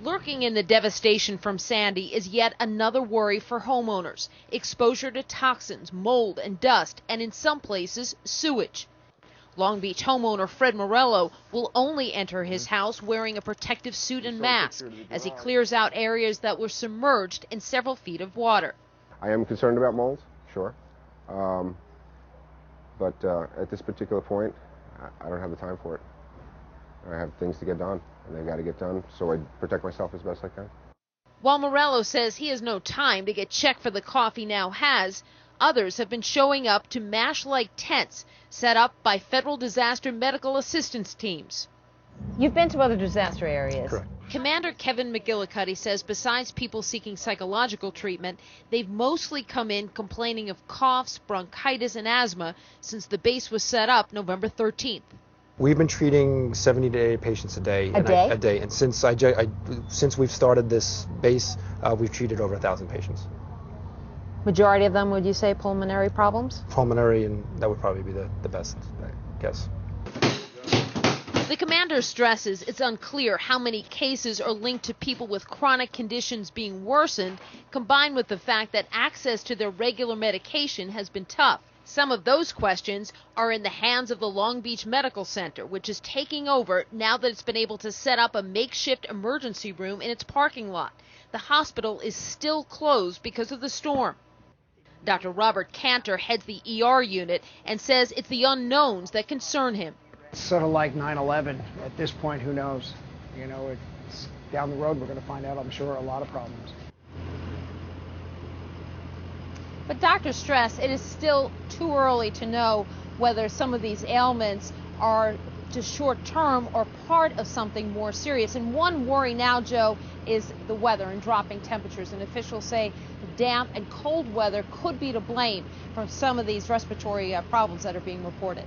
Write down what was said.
Lurking in the devastation from Sandy is yet another worry for homeowners. Exposure to toxins, mold and dust, and in some places, sewage. Long Beach homeowner Fred Morello will only enter his house wearing a protective suit and mask as he clears out areas that were submerged in several feet of water. I am concerned about mold, sure. But at this particular point, I don't have the time for it. I have things to get done, and they got to get done, so I protect myself as best I can. While Morello says he has no time to get checked for the cough he now has, others have been showing up to MASH-like tents set up by federal disaster medical assistance teams. You've been to other disaster areas. Correct. Commander Kevin McGillicuddy says besides people seeking psychological treatment, they've mostly come in complaining of coughs, bronchitis, and asthma since the base was set up November 13th. We've been treating 70 to 80 patients a day. A day, and since we've started this base, we've treated over 1,000 patients. Majority of them, would you say, pulmonary problems? Pulmonary, and that would probably be the best, I guess. The commander stresses it's unclear how many cases are linked to people with chronic conditions being worsened, combined with the fact that access to their regular medication has been tough. Some of those questions are in the hands of the Long Beach Medical Center, which is taking over now that it's been able to set up a makeshift emergency room in its parking lot. The hospital is still closed because of the storm. Dr. Robert Cantor heads the ER unit and says it's the unknowns that concern him. It's sort of like 9/11. At this point, who knows? You know, it's down the road we're going to find out, I'm sure, a lot of problems. But doctors stress it is still too early to know whether some of these ailments are just short-term or part of something more serious. And one worry now, Joe, is the weather and dropping temperatures. And officials say damp and cold weather could be to blame for some of these respiratory problems that are being reported.